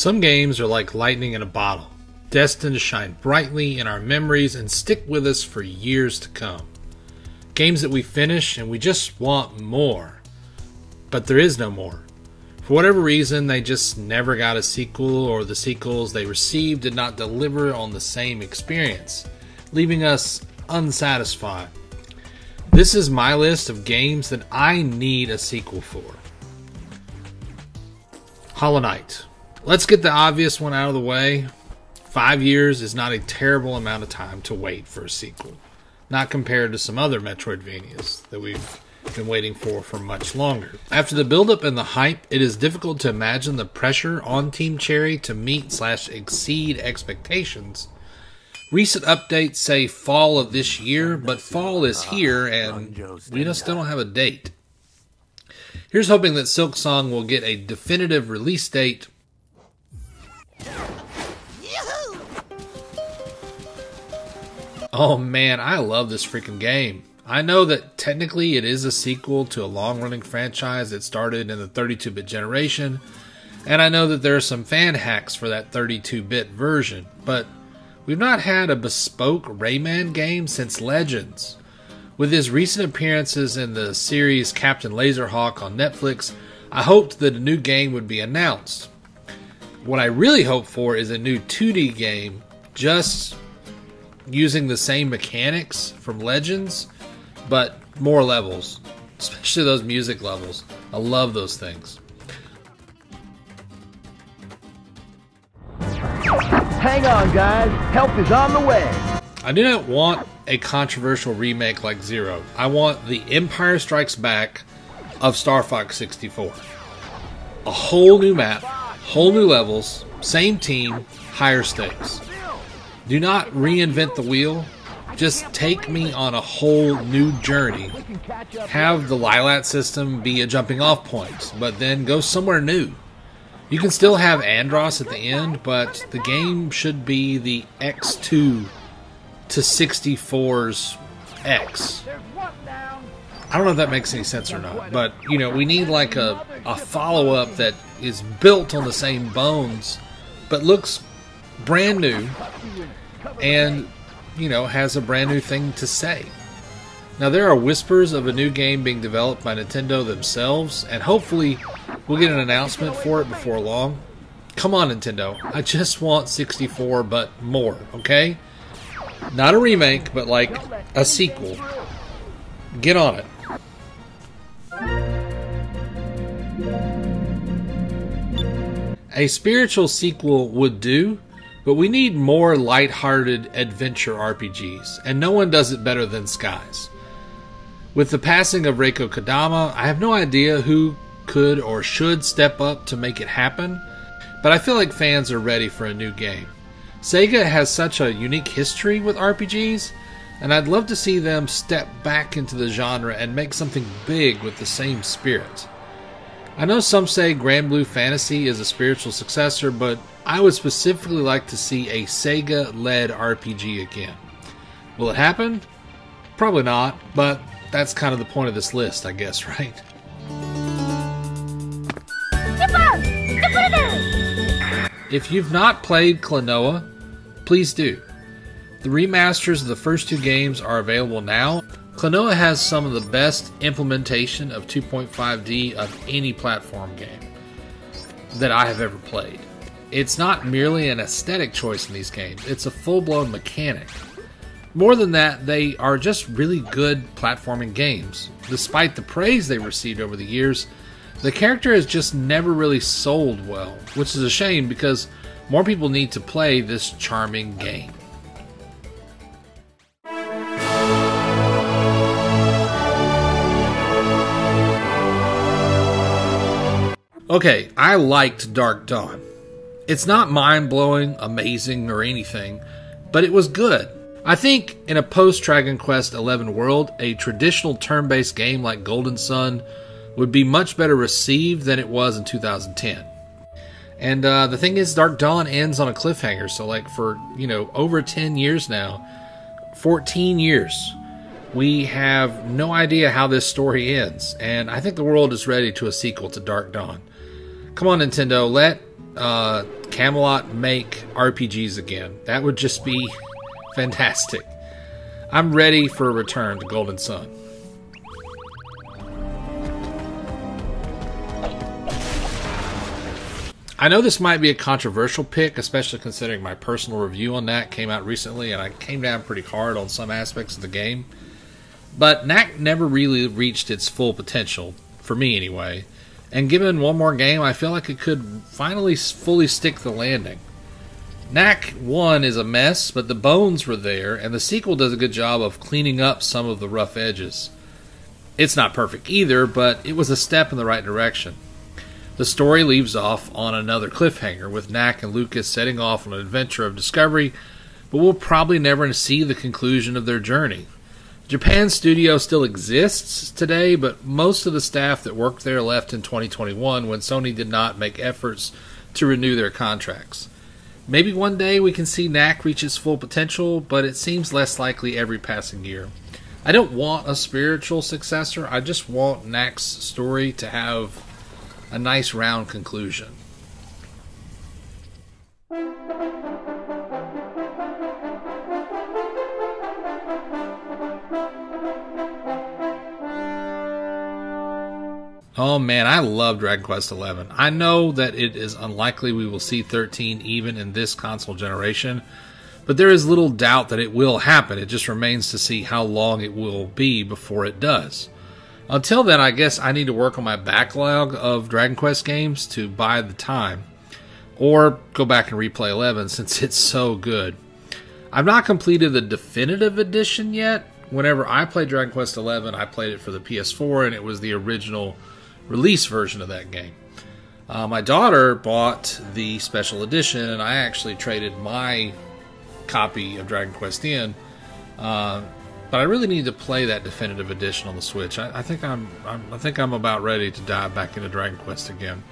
Some games are like lightning in a bottle, destined to shine brightly in our memories and stick with us for years to come. Games that we finish and we just want more. But there is no more. For whatever reason, they just never got a sequel, or the sequels they received did not deliver on the same experience, leaving us unsatisfied. This is my list of games that I need a sequel for. Hollow Knight. Let's get the obvious one out of the way. 5 years is not a terrible amount of time to wait for a sequel, not compared to some other Metroidvanias that we've been waiting for much longer. After the build-up and the hype, it is difficult to imagine the pressure on Team Cherry to meet/exceed expectations. Recent updates say fall of this year, but fall is here and we still don't have a date. Here's hoping that Silksong will get a definitive release date. Oh man, I love this freaking game. I know that technically it is a sequel to a long-running franchise that started in the 32-bit generation, and I know that there are some fan hacks for that 32-bit version, but we've not had a bespoke Rayman game since Legends. With his recent appearances in the series Captain Laserhawk on Netflix, I hoped that a new game would be announced. What I really hope for is a new 2D game, just using the same mechanics from Legends, but more levels, especially those music levels. I love those things. Hang on, guys. Help is on the way. I do not want a controversial remake like Zero. I want the Empire Strikes Back of Star Fox 64. A whole new map, whole new levels, same team, higher stakes. Do not reinvent the wheel. Just take me on a whole new journey. Have the Lilat system be a jumping off point, but then go somewhere new. You can still have Andross at the end, but the game should be the X2 to 64's X. I don't know if that makes any sense or not, but we need like a follow-up that is built on the same bones, but looks brand new and has a brand new thing to say. Now, there are whispers of a new game being developed by Nintendo themselves, and hopefully we'll get an announcement for it before long. Come on, Nintendo. I just want 64, but more, okay? Not a remake, but like a sequel. Get on it. A spiritual sequel would do, but we need more lighthearted adventure RPGs, and no one does it better than Skies. With the passing of Reiko Kodama, I have no idea who could or should step up to make it happen, but I feel like fans are ready for a new game. Sega has such a unique history with RPGs, and I'd love to see them step back into the genre and make something big with the same spirit. I know some say Grand Blue Fantasy is a spiritual successor, but I would specifically like to see a Sega-led RPG again. Will it happen? Probably not, but that's kind of the point of this list, I guess, right? If you've not played Klonoa, please do. The remasters of the first two games are available now. Klonoa has some of the best implementation of 2.5D of any platform game that I have ever played. It's not merely an aesthetic choice in these games, it's a full-blown mechanic. More than that, they are just really good platforming games. Despite the praise they received over the years, the character has just never really sold well, which is a shame because more people need to play this charming game. Okay, I liked Dark Dawn. It's not mind-blowing, amazing, or anything, but it was good. I think in a post-Dragon Quest XI world, a traditional turn-based game like Golden Sun would be much better received than it was in 2010. And the thing is, Dark Dawn ends on a cliffhanger, so like for, over 10 years now, 14 years, we have no idea how this story ends, and I think the world is ready to a sequel to Dark Dawn. Come on, Nintendo, let Camelot make RPGs again. That would just be fantastic. I'm ready for a return to Golden Sun. I know this might be a controversial pick, especially considering my personal review on Knack came out recently, and I came down pretty hard on some aspects of the game. But Knack never really reached its full potential, for me anyway, and given one more game, I feel like it could finally fully stick the landing. Knack 1 is a mess, but the bones were there, and the sequel does a good job of cleaning up some of the rough edges. It's not perfect either, but it was a step in the right direction. The story leaves off on another cliffhanger, with Knack and Lucas setting off on an adventure of discovery, but we'll probably never see the conclusion of their journey. Japan Studio still exists today, but most of the staff that worked there left in 2021 when Sony did not make efforts to renew their contracts. Maybe one day we can see Knack reach its full potential, but it seems less likely every passing year. I don't want a spiritual successor, I just want Knack's story to have a nice round conclusion. Oh man, I love Dragon Quest XI. I know that it is unlikely we will see 13 even in this console generation, but there is little doubt that it will happen. It just remains to see how long it will be before it does. Until then, I guess I need to work on my backlog of Dragon Quest games to buy the time, or go back and replay 11 since it's so good. I've not completed the definitive edition yet. Whenever I played Dragon Quest XI, I played it for the PS4, and it was the original release version of that game. My daughter bought the special edition, and I actually traded my copy of Dragon Quest in. But I really need to play that definitive edition on the Switch. I think I'm about ready to dive back into Dragon Quest again.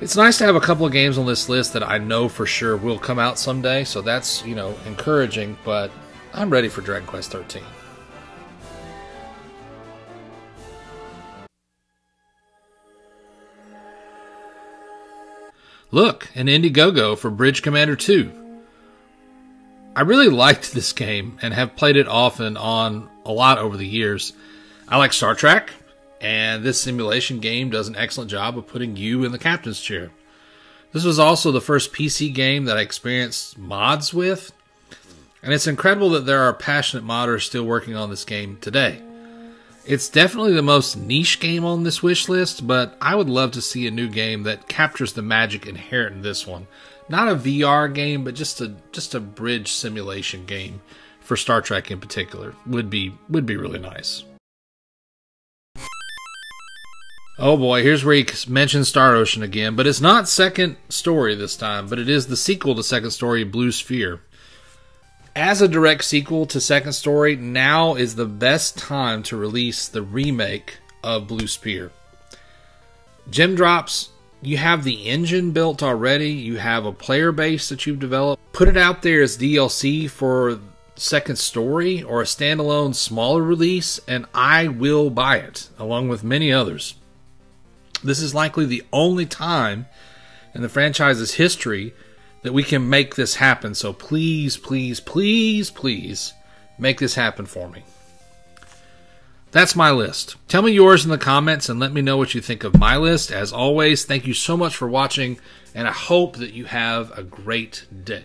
It's nice to have a couple of games on this list that I know for sure will come out someday, so that's, encouraging, but I'm ready for Dragon Quest 13. Look, an Indiegogo for Bridge Commander 2. I really liked this game and have played it off and on a lot over the years. I like Star Trek, and this simulation game does an excellent job of putting you in the captain's chair. This was also the first PC game that I experienced mods with, and it's incredible that there are passionate modders still working on this game today. It's definitely the most niche game on this wish list, but I would love to see a new game that captures the magic inherent in this one. Not a VR game, but just a bridge simulation game for Star Trek in particular would be really nice. Oh boy, here's where he mentions Star Ocean again, but it's not Second Story this time, but it is the sequel to Second Story, Blue Sphere. As a direct sequel to Second Story, now is the best time to release the remake of Blue Sphere. Gem Drops, you have the engine built already, you have a player base that you've developed. Put it out there as DLC for Second Story or a standalone smaller release, and I will buy it, along with many others. This is likely the only time in the franchise's history that we can make this happen, so please, please, please, please make this happen for me. That's my list. Tell me yours in the comments and let me know what you think of my list. As always, thank you so much for watching, and I hope that you have a great day.